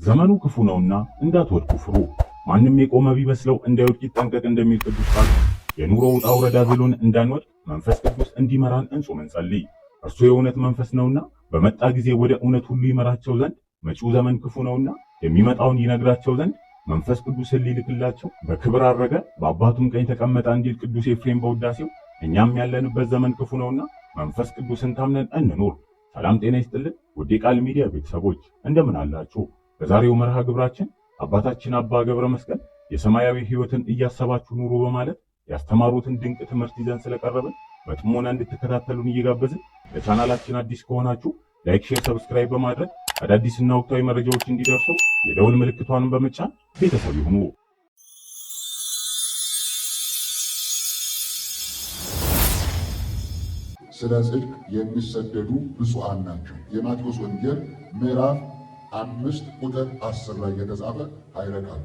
ዘመኑ ክፉ ነውና እንዳትወድቁ ፍሩ። ማንም የቆመ ቢመስለው እንዳይወድቅ ይጠንቀቅ እንደሚል ቅዱስ ቃል የኑሮ ውጣ ውረድ አዝሎን እንዳንወድቅ መንፈስ ቅዱስ እንዲመራን እንጾም እንጸልይ። እርሱ የእውነት መንፈስ ነውና በመጣ ጊዜ ወደ እውነት ሁሉ ይመራቸው ዘንድ መጪው ዘመን ክፉ ነውና የሚመጣውን ይነግራቸው ዘንድ መንፈስ ቅዱስን ሊልክላቸው በክብር አረገ በአባቱም ቀኝ ተቀመጠ እንዲል ቅዱስ ኤፍሬም በውዳሴው እኛም ያለንበት ዘመን ክፉ ነውና መንፈስ ቅዱስን ታምነን እንኑር። ሰላም ጤና ይስጥልን ውድ የቃል ሚዲያ ቤተሰቦች እንደምን አላችሁ? በዛሬው መርሃ ግብራችን አባታችን አባ ገብረ መስቀል የሰማያዊ ሕይወትን እያሰባችሁ ኑሩ በማለት ያስተማሩትን ድንቅ ትምህርት ይዘን ስለቀረብን በጥሞና እንድትከታተሉን እየጋበዝን ለቻናላችን አዲስ ከሆናችሁ ላይክ፣ ሼር፣ ሰብስክራይብ በማድረግ አዳዲስና ወቅታዊ መረጃዎች እንዲደርሱ የደውል ምልክቷን በመጫን ቤተሰብ ይሁኑ። ስለ ጽድቅ የሚሰደዱ ብፁዓን ናቸው። የማቴዎስ ወንጌል ምዕራፍ 5 ቁጥር 10 ላይ የተጻፈ ኃይለ ቃል።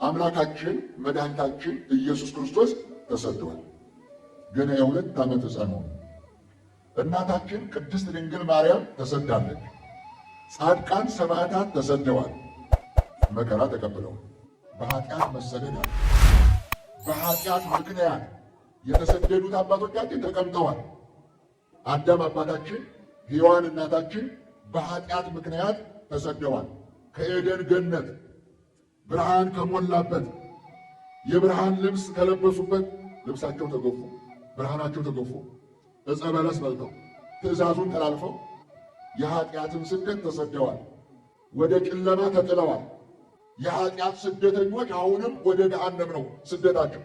አምላካችን መድኃኒታችን ኢየሱስ ክርስቶስ ተሰዷል። ገና የ2 ዓመት ሕፃን ነው። እናታችን ቅድስት ድንግል ማርያም ተሰዳለች። ጻድቃን ሰማዕታት ተሰደዋል፣ መከራ ተቀብለዋል። በኃጢአት መሰደድ አለ። በኃጢአት ምክንያት የተሰደዱት አባቶቻችን ተቀምጠዋል። አዳም አባታችን፣ ሔዋን እናታችን በኃጢአት ምክንያት ተሰደዋል። ከኤደን ገነት ብርሃን ከሞላበት የብርሃን ልብስ ከለበሱበት ልብሳቸው ተገፉ፣ ብርሃናቸው ተገፉ። ዕፀ በለስ በልተው ትእዛዙን ተላልፈው የኃጢአትን ስደት ተሰደዋል። ወደ ጨለማ ተጥለዋል። የኃጢአት ስደተኞች አሁንም ወደ ገሃነም ነው ስደታቸው።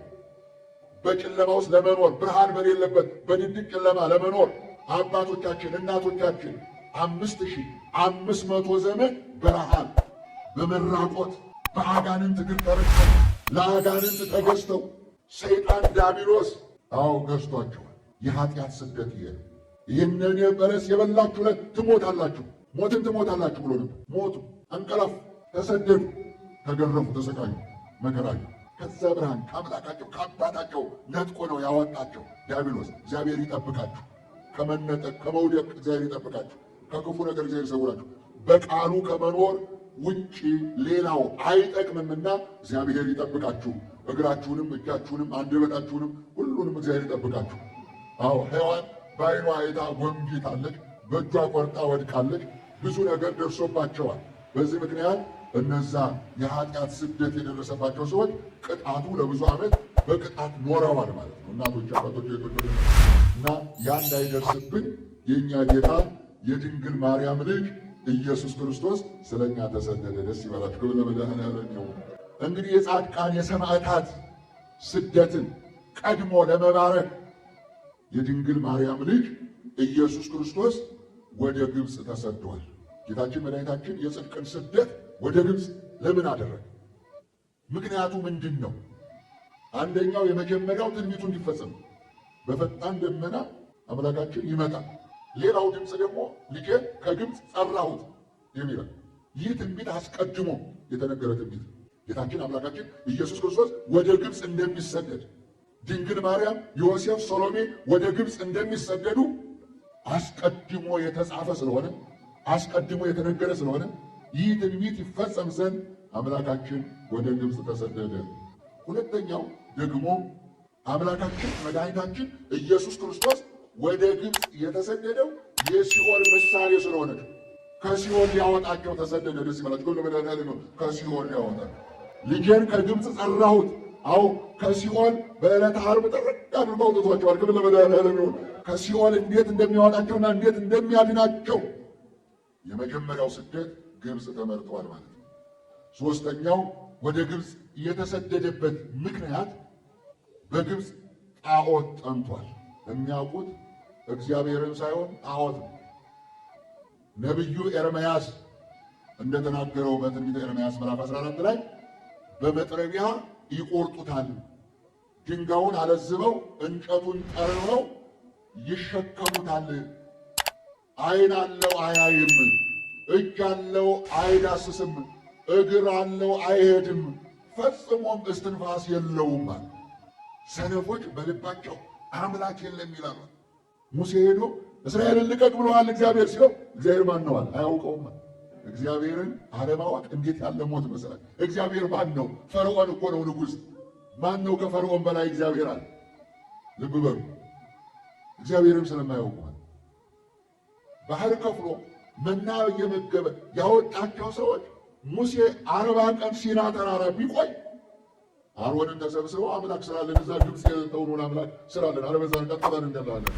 በጨለማ ውስጥ ለመኖር ብርሃን በሌለበት በድቅድቅ ጨለማ ለመኖር አባቶቻችን እናቶቻችን 5500 ዘመን በረሃን በመራቆት በአጋንንት እግር ተረግጠው ለአጋንንት ተገዝተው ሰይጣን ዲያብሎስ ገዝቷቸዋል። የኃጢአት ስደት ይሄ ነው። ይህንን በለስ የበላችሁ ዕለት ትሞታላችሁ፣ ሞትን ትሞታላችሁ ብሎ ነበር። ሞቱ፣ አንቀላፉ፣ ተሰደዱ፣ ተገረፉ፣ ተሰቃዩ፣ መከራዩ። ከዛ ብርሃን ከአምላካቸው ከአባታቸው ነጥቆ ነው ያወጣቸው ዲያብሎስ። እግዚአብሔር ይጠብቃችሁ ከመነጠቅ ከመውደቅ፣ እግዚአብሔር ይጠብቃችሁ ከክፉ ነገር፣ እግዚአብሔር ይሰውራችሁ። በቃሉ ከመኖር ውጪ ሌላው አይጠቅምምና እግዚአብሔር ይጠብቃችሁ። እግራችሁንም እጃችሁንም አንደበታችሁንም ሁሉንም እግዚአብሔር ይጠብቃችሁ። ሔዋን በዓይኗ አይታ ጎምጅታለች፣ በእጇ ቆርጣ ወድቃለች። ብዙ ነገር ደርሶባቸዋል። በዚህ ምክንያት እነዛ የኃጢአት ስደት የደረሰባቸው ሰዎች ቅጣቱ ለብዙ ዓመት በቅጣት ኖረዋል ማለት ነው። እናቶች አባቶች እና ያ እንዳይደርስብን የእኛ ጌታ የድንግል ማርያም ልጅ ኢየሱስ ክርስቶስ ስለኛ ተሰደደ። ደስ ይበላችሁ። ክብር ለመድኃኔዓለም ይሁን። እንግዲህ የጻድቃን የሰማዕታት ስደትን ቀድሞ ለመባረክ የድንግል ማርያም ልጅ ኢየሱስ ክርስቶስ ወደ ግብፅ ተሰዷል። ጌታችን መድኃኒታችን የጽድቅን ስደት ወደ ግብፅ ለምን አደረገ? ምክንያቱ ምንድን ነው? አንደኛው የመጀመሪያው ትንቢቱ እንዲፈጸም በፈጣን ደመና አምላካችን ይመጣል። ሌላው ድምፅ ደግሞ ልጄን ከግብፅ ጠራሁት የሚለው ይህ ትንቢት አስቀድሞ የተነገረ ትንቢት ጌታችን አምላካችን ኢየሱስ ክርስቶስ ወደ ግብፅ እንደሚሰደድ ድንግል ማርያም፣ ዮሴፍ፣ ሰሎሜ ወደ ግብፅ እንደሚሰደዱ አስቀድሞ የተጻፈ ስለሆነ አስቀድሞ የተነገረ ስለሆነ ይህ ትንቢት ይፈጸም ዘንድ አምላካችን ወደ ግብፅ ተሰደደ። ሁለተኛው ደግሞ አምላካችን መድኃኒታችን ኢየሱስ ክርስቶስ ወደ ግብፅ የተሰደደው የሲኦል ምሳሌ ስለሆነ ከሲኦል ሊያወጣቸው ተሰደደ። ደስ ይበላችሁ። ለመድኃኔዓለም ከሲኦል ሊያወጣ ልጄን ከግብፅ ጠራሁት። ከሲኦል በዕለተ ዓርብ ጥርቅ አድርጎ አውጥቷቸዋል። ክብር ለመድኃኔዓለም ይሁን። ከሲኦል እንዴት እንደሚያወጣቸውና እንዴት እንደሚያድናቸው የመጀመሪያው ስደት ግብፅ ተመርጧል ማለት ነው። ሦስተኛው ወደ ግብፅ የተሰደደበት ምክንያት በግብፅ ጣዖት ጠንቷል። የሚያውቁት እግዚአብሔርን ሳይሆን ጣዖት ነው። ነቢዩ ኤርምያስ እንደተናገረው በትንቢተ ኤርምያስ ምዕራፍ 14 ላይ በመጥረቢያ ይቆርጡታል፣ ድንጋዩን አለዝበው እንጨቱን ጠርበው ይሸከሙታል። ዓይን አለው አያይም፣ እጅ አለው አይዳስስም፣ እግር አለው አይሄድም፣ ፈጽሞም እስትንፋስ የለውም። ሰነፎች በልባቸው አምላክ የለም ይላሉ። ሙሴ ሄዶ እስራኤልን ልቀቅ ብለዋል እግዚአብሔር ሲለው እግዚአብሔር ማን ነዋል? አያውቀውም። እግዚአብሔርን አለማወቅ እንዴት ያለ ሞት መሰላል። እግዚአብሔር ማን ነው? ፈርዖን እኮ ነው ንጉሥ። ማን ነው ከፈርዖን በላይ እግዚአብሔር አለ? ልብ በሉ። እግዚአብሔርም ስለማያውቁ ባህር ከፍሎ መና እየመገበ ያወጣቸው ሰዎች ሙሴ 40 ቀን ሲና ተራራ ቢቆይ አሮንን ተሰብስበው አምላክ ስራለን እዛ ግብፅ የተውኑን አምላክ ስራለን አለበዛ ቀጥታን እንደላለን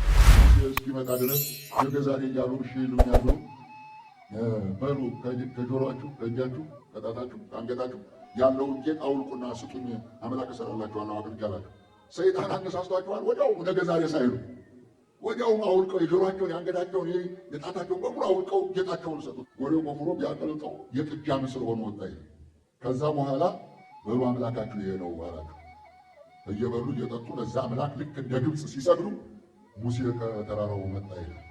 እስኪመጣ ድረስ የገዛሬ እያሉ እሺ ይሉኛሉ። በሉ ከጆሮአችሁ፣ ከእጃችሁ፣ ከጣታችሁ፣ ከአንገታችሁ ያለውን ጌጥ አውልቁና ስጡኝ አምላክ እሰራላችኋለሁ አቅርጃላችሁ። ሰይጣን አነሳስቷችኋል። ወዲያው ነገ ዛሬ ሳይሉ ወዲያው አውልቀው የጆሮአቸውን፣ የአንገታቸውን፣ የጣታቸውን በሙሉ አውልቀው ጌጣቸውን ሰጡት። ወዲያው ቆፍሮ ቢያቀልጠው የጥጃ ምስል ሆኖ ወጣ ይላል። ከዛ በኋላ በሉ አምላካችሁ ይሄ ነው አላቸው። እየበሉ እየጠጡ ለዛ አምላክ ልክ እንደ ግብፅ ሲሰግዱ ሙሴ ከተራራው መጣ ይላል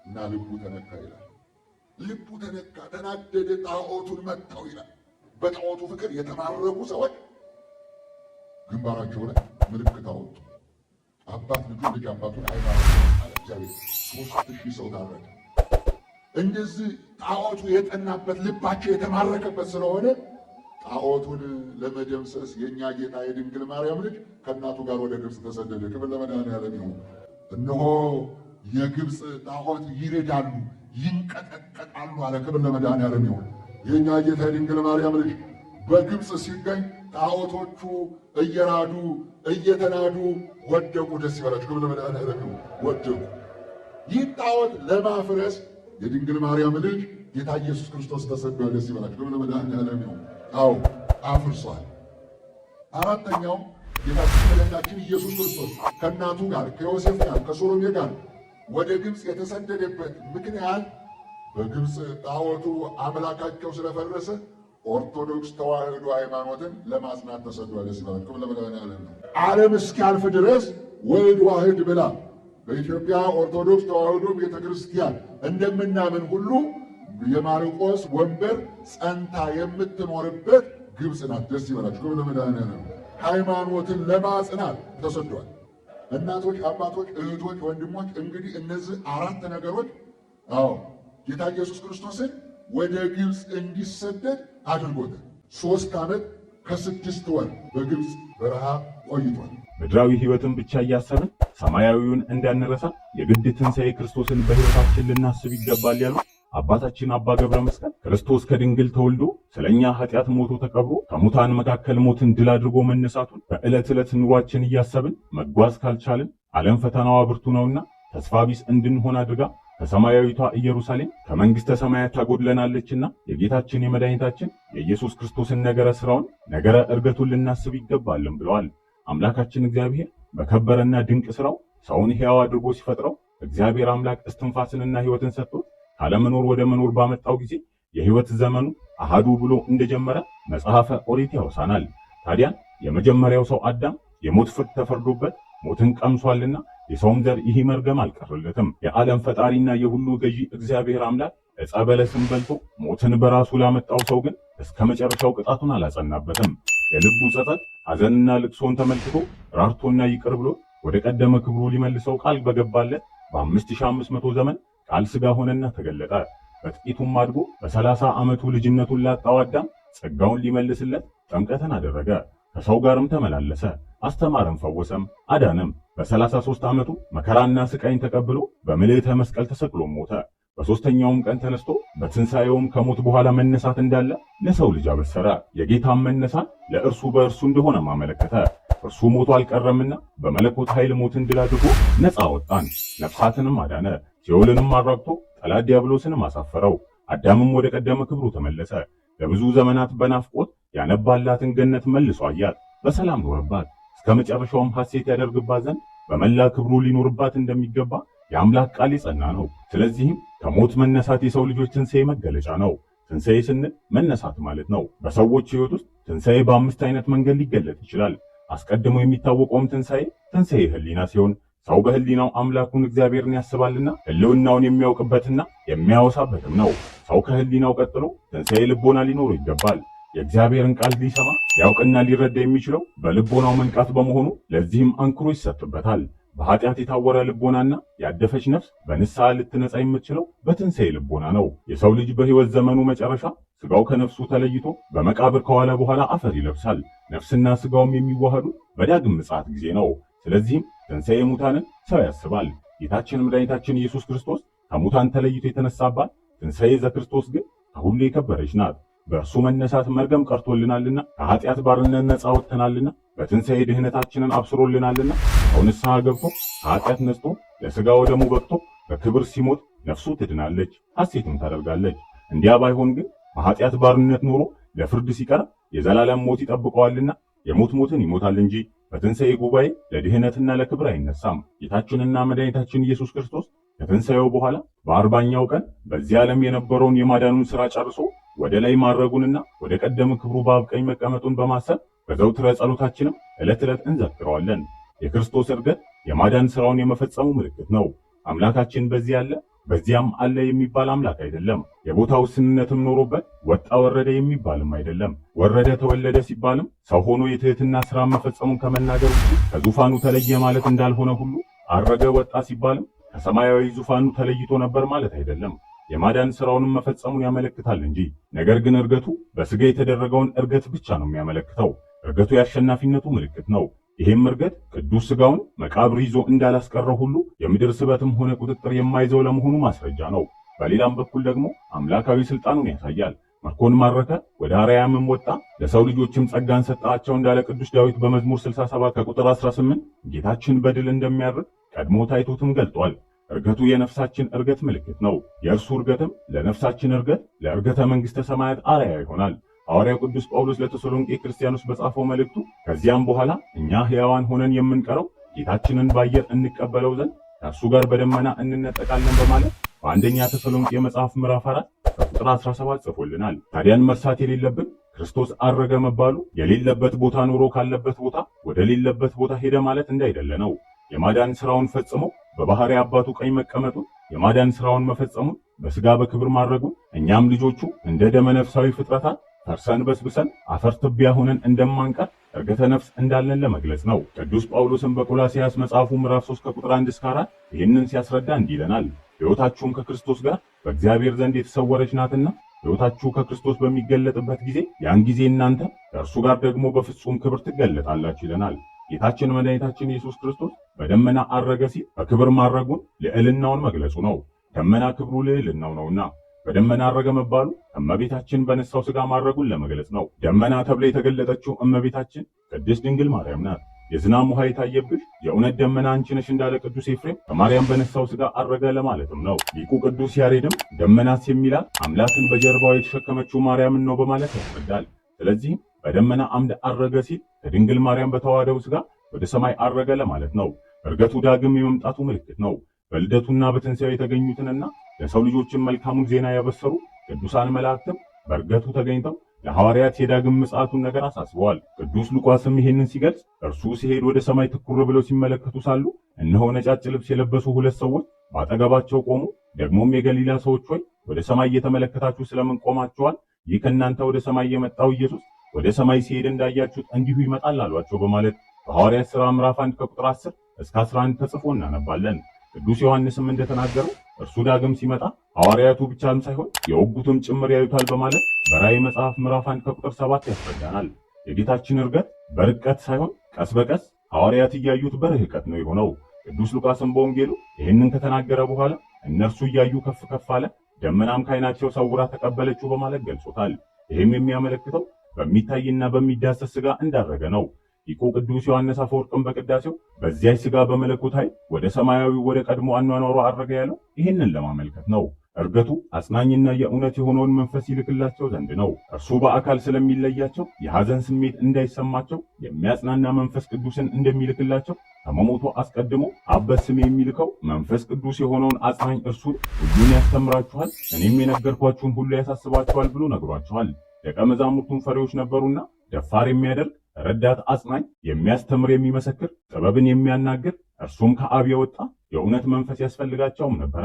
እና ልቡ ተነካ ይላል። ልቡ ተነካ፣ ተናደደ፣ ጣዖቱን መታው ይላል። በጣዖቱ ፍቅር የተማረኩ ሰዎች ግንባራቸው ላይ ምልክት አወጡ። አባት ልጁ፣ ልጅ አባቱን ሃይማኖት አለ እግዚአብሔር። 3000 ሰው ታረደ። እንደዚህ ጣዖቱ የጠናበት ልባቸው የተማረከበት ስለሆነ ጣዖቱን ለመደምሰስ የእኛ ጌታ የድንግል ማርያም ልጅ ከእናቱ ጋር ወደ ግብፅ ተሰደደ። ክብር ለመድኃኔዓለም ይሁን። እነሆ የግብፅ ጣዖት ይረዳሉ፣ ይንቀጠቀጣሉ አለ። ክብር ለመድኃኔዓለም ይሁን። የእኛ ጌታ የድንግል ማርያም ልጅ በግብፅ ሲገኝ ጣዖቶቹ እየራዱ እየተናዱ ወደቁ። ደስ ይበላችሁ። ክብር ለመድኃኔዓለም ይሁን። ወደቁ። ይህ ጣዖት ለማፍረስ የድንግል ማርያም ልጅ ጌታ ኢየሱስ ክርስቶስ ተሰዷል። ደስ ይበላችሁ። ክብር ለመድኃኔዓለም ይሁን። አዎ አፍርሷል። አራተኛው ጌታችን መድኃኒታችን ኢየሱስ ክርስቶስ ከእናቱ ጋር ከዮሴፍ ጋር ከሶሎሜ ጋር ወደ ግብፅ የተሰደደበት ምክንያት በግብፅ ጣዖቱ አምላካቸው ስለፈረሰ ኦርቶዶክስ ተዋህዶ ሃይማኖትን ለማጽናት ተሰዷል። ደስ ይበላችሁ። ክብር ለመድኃኔዓለም ነው። ዓለም እስኪያልፍ ድረስ ወልድ ዋህድ ብላ በኢትዮጵያ ኦርቶዶክስ ተዋህዶ ቤተክርስቲያን እንደምናምን ሁሉ የማርቆስ ወንበር ጸንታ የምትኖርበት ግብፅ ናት። ደስ ይበላችሁ። ክብር ለመድኃኔዓለም። ሃይማኖትን ለማጽናት ተሰዷል። እናቶች፣ አባቶች፣ እህቶች፣ ወንድሞች እንግዲህ እነዚህ 4 ነገሮች ጌታ ኢየሱስ ክርስቶስን ወደ ግብፅ እንዲሰደድ አድርጎታል። 3 ዓመት ከ6 ወር በግብፅ በረሃ ቆይቷል። ምድራዊ ሕይወትን ብቻ እያሰብን ሰማያዊውን እንዳንረሳ የግድ ትንሣኤ ክርስቶስን በሕይወታችን ልናስብ ይገባል ያሉ አባታችን አባ ገብረ መስቀል ክርስቶስ ከድንግል ተወልዶ ስለኛ ኃጢአት ሞቶ ተቀብሮ ከሙታን መካከል ሞትን ድል አድርጎ መነሳቱን በዕለት ዕለት ኑሯችን እያሰብን መጓዝ ካልቻልን ዓለም ፈተናዋ ብርቱ ነውና ተስፋ ቢስ እንድንሆን አድርጋ ከሰማያዊቷ ኢየሩሳሌም ከመንግሥተ ሰማያት ታጎድለናለችና የጌታችን የመድኃኒታችን የኢየሱስ ክርስቶስን ነገረ ሥራውን ነገረ ዕርገቱን ልናስብ ይገባልን ብለዋል። አምላካችን እግዚአብሔር በከበረና ድንቅ ሥራው ሰውን ሕያው አድርጎ ሲፈጥረው እግዚአብሔር አምላክ እስትንፋስንና ሕይወትን ሰጥቶት ካለመኖር ወደ መኖር ባመጣው ጊዜ የሕይወት ዘመኑ አሃዱ ብሎ እንደጀመረ መጽሐፈ ኦሪት ያወሳናል። ታዲያ የመጀመሪያው ሰው አዳም የሞት ፍርድ ተፈርዶበት ሞትን ቀምሷልና የሰውም ዘር ይህ መርገም አልቀረለትም። የዓለም ፈጣሪና የሁሉ ገዢ እግዚአብሔር አምላክ ዕፀ በለስን በልቶ ሞትን በራሱ ላመጣው ሰው ግን እስከ መጨረሻው ቅጣቱን አላጸናበትም። የልቡ ጸጸት ሐዘንና ልቅሶን ተመልክቶ ራርቶና ይቅር ብሎ ወደ ቀደመ ክብሩ ሊመልሰው ቃል በገባለት በ5500 ዘመን ቃል ሥጋ ሆነና ተገለጠ። በጥቂቱም አድጎ በ30 ዓመቱ ልጅነቱን ላጣው አዳም ጸጋውን ሊመልስለት ጥምቀትን አደረገ። ከሰው ጋርም ተመላለሰ፣ አስተማረም፣ ፈወሰም፣ አዳነም። በ33 ዓመቱ መከራና ስቃይን ተቀብሎ በምልዕተ መስቀል ተሰቅሎ ሞተ። በሦስተኛውም ቀን ተነስቶ በትንሣኤውም ከሞት በኋላ መነሳት እንዳለ ለሰው ልጅ አበሰረ። የጌታም መነሳት ለእርሱ በእርሱ እንደሆነ ማመለከተ። እርሱ ሞቶ አልቀረምና በመለኮት ኃይል ሞትን ድል አድርጎ ነፃ ወጣን፣ ነፍሳትንም አዳነ። ሲኦልንም አራግቶ ጠላት ዲያብሎስንም አሳፈረው። አዳምም ወደ ቀደመ ክብሩ ተመለሰ። ለብዙ ዘመናት በናፍቆት ያነባላትን ገነት መልሶ አያት፣ በሰላም ኖረባት። እስከ መጨረሻውም ሐሴት ያደርግባት ዘንድ በመላ ክብሩ ሊኖርባት እንደሚገባ የአምላክ ቃል የጸና ነው። ስለዚህም ከሞት መነሳት የሰው ልጆች ትንሣኤ መገለጫ ነው። ትንሣኤ ስንል መነሳት ማለት ነው። በሰዎች ሕይወት ውስጥ ትንሣኤ በ5 አይነት መንገድ ሊገለጥ ይችላል። አስቀድሞ የሚታወቀውም ትንሣኤ ሕሊና ሲሆን ሰው በሕሊናው አምላኩን እግዚአብሔርን ያስባልና ሕልውናውን የሚያውቅበትና የሚያወሳበትም ነው። ሰው ከሕሊናው ቀጥሎ ትንሣኤ ልቦና ሊኖሩ ይገባል። የእግዚአብሔርን ቃል ሊሰማ ሊያውቅና ሊረዳ የሚችለው በልቦናው መንቃት በመሆኑ ለዚህም አንክሮ ይሰጥበታል። በኃጢአት የታወረ ልቦናና ያደፈች ነፍስ በንስሐ ልትነጻ የምትችለው በትንሣኤ ልቦና ነው። የሰው ልጅ በሕይወት ዘመኑ መጨረሻ ስጋው ከነፍሱ ተለይቶ በመቃብር ከዋለ በኋላ አፈር ይለብሳል። ነፍስና ስጋውም የሚዋሃዱ በዳግም ምጽአት ጊዜ ነው። ስለዚህም ትንሣኤ ሙታንን ሰው ያስባል። ጌታችን መድኃኒታችን ኢየሱስ ክርስቶስ ከሙታን ተለይቶ የተነሳባት ትንሣኤ ዘክርስቶስ ግን ከሁሉ የከበረች ናት። በእርሱ መነሳት መርገም ቀርቶልናልና ከኃጢአት ባርነት ነጻ ወጥተናልና በትንሣኤ ድህነታችንን አብስሮልናልና ሰው ንስሐ ገብቶ ከኃጢአት ነጽቶ ለሥጋ ወደሙ በቅቶ በክብር ሲሞት ነፍሱ ትድናለች፣ ሐሴትም ታደርጋለች። እንዲያ ባይሆን ግን በኃጢአት ባርነት ኖሮ ለፍርድ ሲቀርብ የዘላለም ሞት ይጠብቀዋልና የሞት ሞትን ይሞታል እንጂ በትንሣኤ ጉባኤ ለድህነትና ለክብር አይነሳም። ጌታችንና መድኃኒታችን ኢየሱስ ክርስቶስ ከትንሣኤው በኋላ በ40ኛው ቀን በዚህ ዓለም የነበረውን የማዳኑን ሥራ ጨርሶ ወደ ላይ ማድረጉንና ወደ ቀደመ ክብሩ በአብ ቀኝ መቀመጡን በማሰብ በዘውትረ ጸሎታችንም ዕለት ዕለት እንዘክረዋለን። የክርስቶስ ዕርገት የማዳን ሥራውን የመፈጸሙ ምልክት ነው። አምላካችን በዚህ አለ በዚያም አለ የሚባል አምላክ አይደለም። የቦታ ውስንነትም ኖሮበት ወጣ ወረደ የሚባልም አይደለም። ወረደ ተወለደ ሲባልም ሰው ሆኖ የትህትና ሥራ መፈጸሙን ከመናገር ውጭ ከዙፋኑ ተለየ ማለት እንዳልሆነ ሁሉ አረገ ወጣ ሲባልም ከሰማያዊ ዙፋኑ ተለይቶ ነበር ማለት አይደለም። የማዳን ሥራውንም መፈጸሙን ያመለክታል እንጂ። ነገር ግን ዕርገቱ በሥጋ የተደረገውን ዕርገት ብቻ ነው የሚያመለክተው። ዕርገቱ የአሸናፊነቱ ምልክት ነው። ይህም ዕርገት ቅዱስ ሥጋውን መቃብር ይዞ እንዳላስቀረው ሁሉ የምድር ስበትም ሆነ ቁጥጥር የማይዘው ለመሆኑ ማስረጃ ነው። በሌላም በኩል ደግሞ አምላካዊ ሥልጣኑን ያሳያል። ምርኮን ማረከ፣ ወደ አርያምም ወጣ፣ ለሰው ልጆችም ጸጋን ሰጣቸው እንዳለ ቅዱስ ዳዊት በመዝሙር 67 ከቁጥር 18 ጌታችን በድል እንደሚያርግ ቀድሞ ታይቶትም ገልጧል። ዕርገቱ የነፍሳችን ዕርገት ምልክት ነው። የእርሱ ዕርገትም ለነፍሳችን ዕርገት ለዕርገተ መንግሥተ ሰማያት አርአያ ይሆናል። ሐዋርያው ቅዱስ ጳውሎስ ለተሰሎንቄ ክርስቲያኖች በጻፈው መልእክቱ ከዚያም በኋላ እኛ ሕያዋን ሆነን የምንቀረው ጌታችንን በአየር እንቀበለው ዘንድ ከእርሱ ጋር በደመና እንነጠቃለን በማለት በአንደኛ ተሰሎንቄ መጽሐፍ ምዕራፍ 4 ከቁጥር 17 ጽፎልናል። ታዲያን መርሳት የሌለብን ክርስቶስ አረገ መባሉ የሌለበት ቦታ ኖሮ ካለበት ቦታ ወደ ሌለበት ቦታ ሄደ ማለት እንዳይደለ ነው። የማዳን ሥራውን ፈጽሞ በባሕርይ አባቱ ቀኝ መቀመጡን የማዳን ሥራውን መፈጸሙን በሥጋ በክብር ማድረጉን እኛም ልጆቹ እንደ ደመ ነፍሳዊ ፍጥረታት ፈርሰን በስብሰን አፈር ትቢያ ሆነን እንደማንቀር ዕርገተ ነፍስ እንዳለን ለመግለጽ ነው። ቅዱስ ጳውሎስም በቆላስይስ መጽሐፉ ምዕራፍ 3 ከቁጥር 1 እስከ 4 ይህንን ሲያስረዳ እንዲህ ይለናል። ሕይወታችሁም ከክርስቶስ ጋር በእግዚአብሔር ዘንድ የተሰወረች ናትና ሕይወታችሁ ከክርስቶስ በሚገለጥበት ጊዜ ያን ጊዜ እናንተ ከእርሱ ጋር ደግሞ በፍጹም ክብር ትገለጣላችሁ ይለናል። ጌታችን መድኃኒታችን ኢየሱስ ክርስቶስ በደመና አረገ ሲል በክብር ማድረጉን ልዕልናውን መግለጹ ነው። ደመና ክብሩ ልዕልናው ነውና በደመና አረገ መባሉ እመቤታችን በነሳው ሥጋ ማድረጉን ለመግለጽ ነው። ደመና ተብላ የተገለጠችው እመቤታችን ቅድስት ድንግል ማርያም ናት። የዝናብ ውሃ የታየብሽ የእውነት ደመና አንቺ ነሽ እንዳለ ቅዱስ ኤፍሬም ከማርያም በነሳው ሥጋ አረገ ለማለትም ነው። ሊቁ ቅዱስ ያሬድም ደመናስ የሚላት አምላክን በጀርባው የተሸከመችው ማርያምን ነው በማለት ያስረዳል። ስለዚህም በደመና አምድ አረገ ሲል ከድንግል ማርያም በተዋህደው ሥጋ ወደ ሰማይ አረገ ለማለት ነው። ዕርገቱ ዳግም የመምጣቱ ምልክት ነው። በልደቱና በትንሣኤው የተገኙትንና ለሰው ልጆችን መልካሙን ዜና ያበሰሩ ቅዱሳን መላእክትም በዕርገቱ ተገኝተው ለሐዋርያት የዳግም ምጽአቱን ነገር አሳስበዋል። ቅዱስ ሉቃስም ይህንን ሲገልጽ እርሱ ሲሄድ ወደ ሰማይ ትኩር ብለው ሲመለከቱ ሳሉ እነሆ ነጫጭ ልብስ የለበሱ ሁለት ሰዎች በአጠገባቸው ቆሙ። ደግሞም የገሊላ ሰዎች ሆይ ወደ ሰማይ እየተመለከታችሁ ስለምን ቆማችኋል? ይህ ከእናንተ ወደ ሰማይ የመጣው ኢየሱስ ወደ ሰማይ ሲሄድ እንዳያችሁት እንዲሁ ይመጣል አሏቸው በማለት በሐዋርያት ሥራ ምዕራፍ 1 ከቁጥር 10 እስከ 11 ተጽፎ እናነባለን። ቅዱስ ዮሐንስም እንደተናገረው እርሱ ዳግም ሲመጣ ሐዋርያቱ ብቻም ሳይሆን የወጉትም ጭምር ያዩታል በማለት በራእይ መጽሐፍ ምዕራፍ 1 ከቁጥር 7 ያስረዳናል። የጌታችን ዕርገት በርቀት ሳይሆን ቀስ በቀስ ሐዋርያት እያዩት በርህቀት ነው የሆነው። ቅዱስ ሉቃስም በወንጌሉ ይህንን ከተናገረ በኋላ እነርሱ እያዩ ከፍ ከፍ አለ፣ ደመናም ከዓይናቸው ሰውራ ተቀበለችው በማለት ገልጾታል። ይህም የሚያመለክተው በሚታይና በሚዳሰስ ሥጋ እንዳረገ ነው። ሊቁ ቅዱስ ዮሐንስ አፈወርቅም በቅዳሴው በዚያች ሥጋ በመለኮት ኃይል ወደ ሰማያዊ ወደ ቀድሞ አኗኗሩ አረገ ያለው ይህንን ለማመልከት ነው። ዕርገቱ አጽናኝና የእውነት የሆነውን መንፈስ ይልክላቸው ዘንድ ነው። እርሱ በአካል ስለሚለያቸው የሐዘን ስሜት እንዳይሰማቸው የሚያጽናና መንፈስ ቅዱስን እንደሚልክላቸው ከመሞቱ አስቀድሞ አብ በስሜ የሚልከው መንፈስ ቅዱስ የሆነውን አጽናኝ እርሱን ሁሉን ያስተምራችኋል፣ እኔም የነገርኳችሁን ሁሉ ያሳስባችኋል ብሎ ነግሯቸዋል። ደቀ መዛሙርቱን ፈሪዎች ነበሩና ደፋር የሚያደርግ ረዳት አጽናኝ፣ የሚያስተምር፣ የሚመሰክር፣ ጥበብን የሚያናግር እርሱም ከአብ የወጣ የእውነት መንፈስ ያስፈልጋቸውም ነበረ።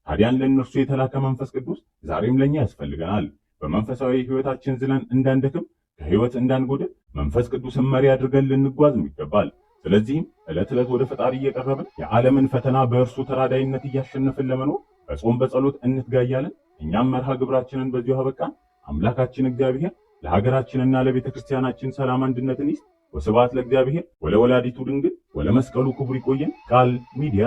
ታዲያን ለእነርሱ የተላከ መንፈስ ቅዱስ ዛሬም ለእኛ ያስፈልገናል። በመንፈሳዊ ሕይወታችን ዝለን እንዳንደክም፣ ከሕይወት እንዳንጎድል መንፈስ ቅዱስን መሪ አድርገን ልንጓዝም ይገባል። ስለዚህም ዕለት ዕለት ወደ ፈጣሪ እየቀረብን የዓለምን ፈተና በእርሱ ተራዳይነት እያሸነፍን ለመኖር በጾም በጸሎት እንትጋያለን። እኛም መርሃ ግብራችንን በዚሁ አበቃን። አምላካችን እግዚአብሔር ለሀገራችንና ለቤተ ክርስቲያናችን ሰላም አንድነትን ይስጥ። ወስብሐት ለእግዚአብሔር ወለወላዲቱ ድንግል ወለመስቀሉ ክቡር። ይቆየን። ቃል ሚዲያ